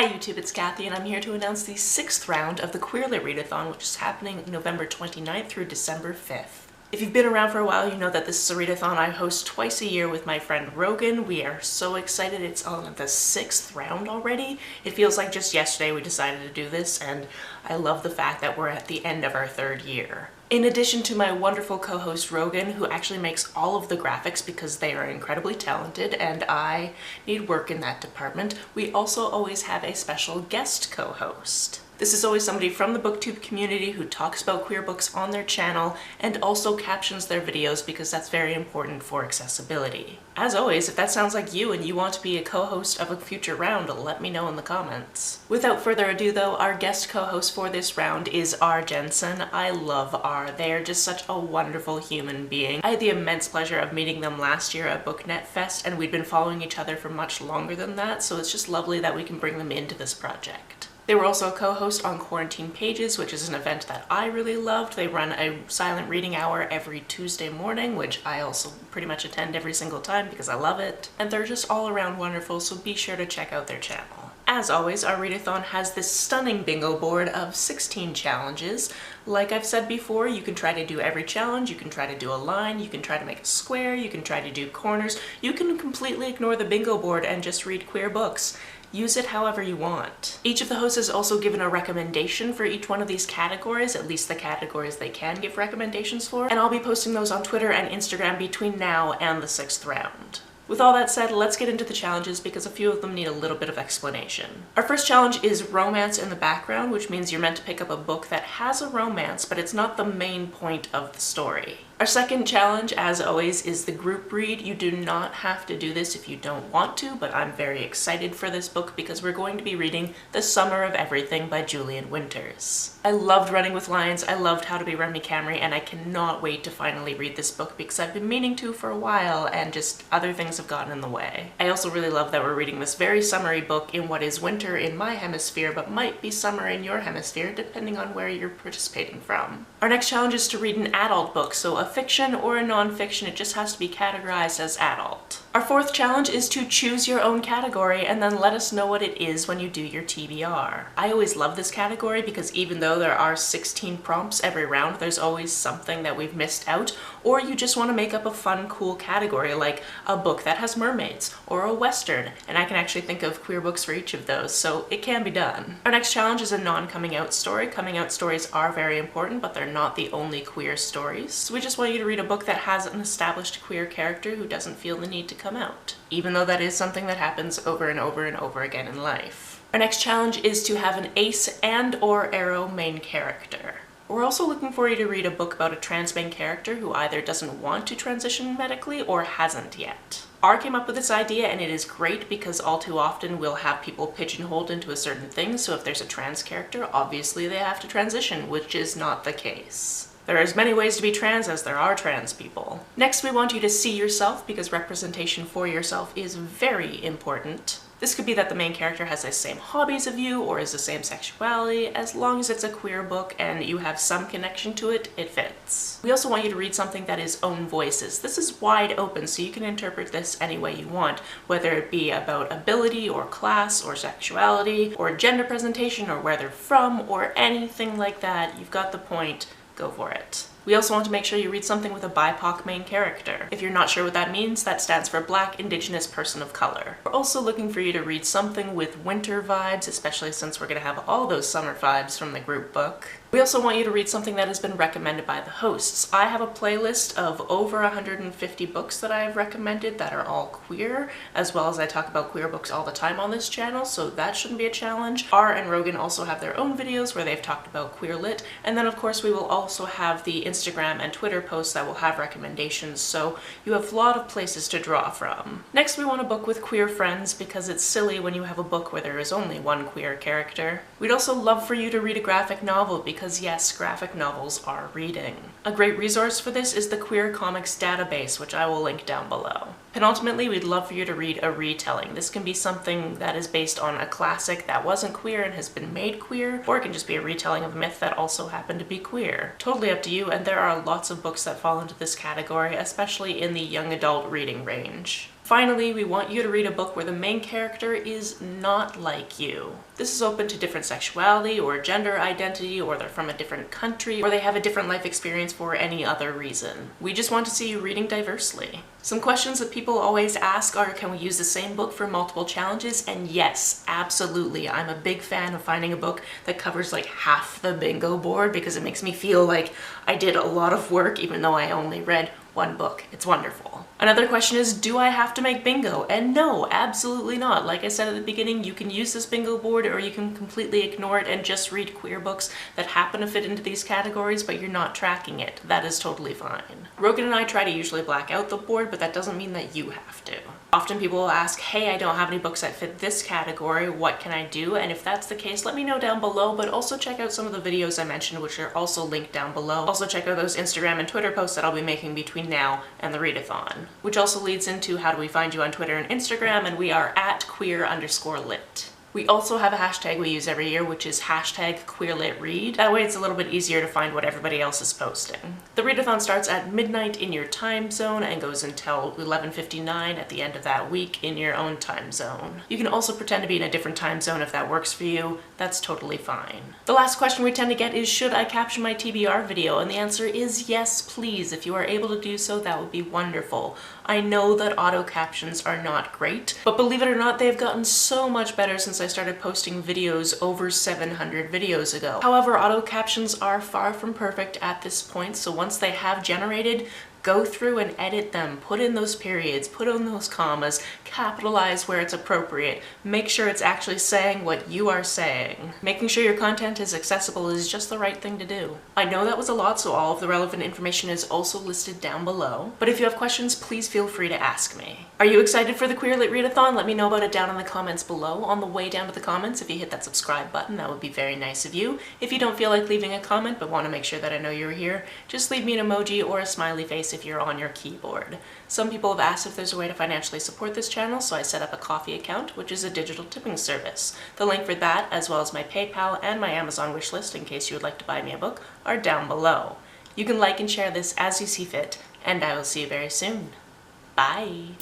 Hi YouTube, it's Kathy and I'm here to announce the 6th round of the Queer Lit Readathon, which is happening November 29th through December 5th. If you've been around for a while, you know that this is a readathon I host twice a year with my friend Rogan. We are so excited it's on the 6th round already. It feels like just yesterday we decided to do this, and I love the fact that we're at the end of our 3rd year. In addition to my wonderful co-host Rogan, who actually makes all of the graphics because they are incredibly talented and I need work in that department, we also always have a special guest co-host. This is always somebody from the BookTube community who talks about queer books on their channel and also captions their videos because that's very important for accessibility. As always, if that sounds like you and you want to be a co-host of a future round, let me know in the comments. Without further ado though, our guest co-host for this round is R. Jensen. I love R. They are just such a wonderful human being. I had the immense pleasure of meeting them last year at BookNet Fest, and we'd been following each other for much longer than that, so it's just lovely that we can bring them into this project. They were also a co-host on Quarantine Pages, which is an event that I really loved. They run a silent reading hour every Tuesday morning, which I also pretty much attend every single time because I love it. And they're just all around wonderful, so be sure to check out their channel. As always, our readathon has this stunning bingo board of 16 challenges. Like I've said before, you can try to do every challenge, you can try to do a line, you can try to make a square, you can try to do corners, you can completely ignore the bingo board and just read queer books. Use it however you want. Each of the hosts is also given a recommendation for each one of these categories, at least the categories they can give recommendations for, and I'll be posting those on Twitter and Instagram between now and the 6th round. With all that said, let's get into the challenges because a few of them need a little bit of explanation. Our first challenge is romance in the background, which means you're meant to pick up a book that has a romance, but it's not the main point of the story. Our second challenge, as always, is the group read. You do not have to do this if you don't want to, but I'm very excited for this book because we're going to be reading The Summer of Everything by Julian Winters. I loved Running with Lions, I loved How to Be Remy Camry, and I cannot wait to finally read this book because I've been meaning to for a while and just other things have gotten in the way. I also really love that we're reading this very summery book in what is winter in my hemisphere but might be summer in your hemisphere depending on where you're participating from. Our next challenge is to read an adult book, so a fiction or a non-fiction, it just has to be categorized as adult. Our fourth challenge is to choose your own category and then let us know what it is when you do your TBR. I always love this category because even though there are 16 prompts every round, there's always something that we've missed out, or you just want to make up a fun, cool category like a book that has mermaids or a western, and I can actually think of queer books for each of those, so it can be done. Our next challenge is a non-coming out story. Coming out stories are very important, but they're not the only queer stories. So we just want you to read a book that has an established queer character who doesn't feel the need to come out, even though that is something that happens over and over and over again in life. Our next challenge is to have an ace and or arrow main character. We're also looking for you to read a book about a trans main character who either doesn't want to transition medically or hasn't yet. R came up with this idea and it is great because all too often we'll have people pigeonholed into a certain thing, so if there's a trans character, obviously they have to transition, which is not the case. There are as many ways to be trans as there are trans people. Next, we want you to see yourself because representation for yourself is very important. This could be that the main character has the same hobbies of you or is the same sexuality. As long as it's a queer book and you have some connection to it, it fits. We also want you to read something that is own voices. This is wide open, so you can interpret this any way you want, whether it be about ability or class or sexuality or gender presentation or where they're from or anything like that. You've got the point. Go for it. We also want to make sure you read something with a BIPOC main character. If you're not sure what that means, that stands for Black, Indigenous, Person of Color. We're also looking for you to read something with winter vibes, especially since we're going to have all those summer vibes from the group book. We also want you to read something that has been recommended by the hosts. I have a playlist of over 150 books that I have recommended that are all queer, as well as I talk about queer books all the time on this channel, so that shouldn't be a challenge. R and Rogan also have their own videos where they've talked about queer lit, and then of course we will also have the Instagram and Twitter posts that will have recommendations, so you have a lot of places to draw from. Next, we want a book with queer friends because it's silly when you have a book where there is only one queer character. We'd also love for you to read a graphic novel because yes, graphic novels are reading. A great resource for this is the Queer Comics database, which I will link down below. Penultimately, we'd love for you to read a retelling. This can be something that is based on a classic that wasn't queer and has been made queer, or it can just be a retelling of a myth that also happened to be queer. Totally up to you, and there are lots of books that fall into this category, especially in the young adult reading range. Finally, we want you to read a book where the main character is not like you. This is open to different sexuality or gender identity, or they're from a different country, or they have a different life experience for any other reason. We just want to see you reading diversely. Some questions that people always ask are, can we use the same book for multiple challenges? And yes, absolutely. I'm a big fan of finding a book that covers like half the bingo board because it makes me feel like I did a lot of work even though I only read one book. It's wonderful. Another question is, do I have to make bingo? And no, absolutely not. Like I said at the beginning, you can use this bingo board or you can completely ignore it and just read queer books that happen to fit into these categories, but you're not tracking it. That is totally fine. Rogan and I try to usually black out the board, but that doesn't mean that you have to. Often people will ask, hey, I don't have any books that fit this category, what can I do? And if that's the case, let me know down below, but also check out some of the videos I mentioned, which are also linked down below. Also check out those Instagram and Twitter posts that I'll be making between now and the readathon. Which also leads into how do we find you on Twitter and Instagram, and we are at @queer_lit. We also have a hashtag we use every year, which is #QueerLitRead. That way it's a little bit easier to find what everybody else is posting. The readathon starts at midnight in your time zone and goes until 11:59 at the end of that week in your own time zone. You can also pretend to be in a different time zone if that works for you. That's totally fine. The last question we tend to get is, should I caption my TBR video? And the answer is yes, please. If you are able to do so, that would be wonderful. I know that auto captions are not great, but believe it or not, they've gotten so much better since I started posting videos over 700 videos ago. However, auto captions are far from perfect at this point, so once they have generated, go through and edit them, put in those periods, put in those commas, capitalize where it's appropriate, make sure it's actually saying what you are saying. Making sure your content is accessible is just the right thing to do. I know that was a lot, so all of the relevant information is also listed down below, but if you have questions, please feel free to ask me. Are you excited for the Queer Lit Readathon? Let me know about it down in the comments below. On the way down to the comments, if you hit that subscribe button, that would be very nice of you. If you don't feel like leaving a comment but want to make sure that I know you're here, just leave me an emoji or a smiley face if you're on your keyboard. Some people have asked if there's a way to financially support this channel, so I set up a Ko-fi account, which is a digital tipping service. The link for that, as well as my PayPal and my Amazon wishlist in case you would like to buy me a book, are down below. You can like and share this as you see fit, and I will see you very soon. Bye!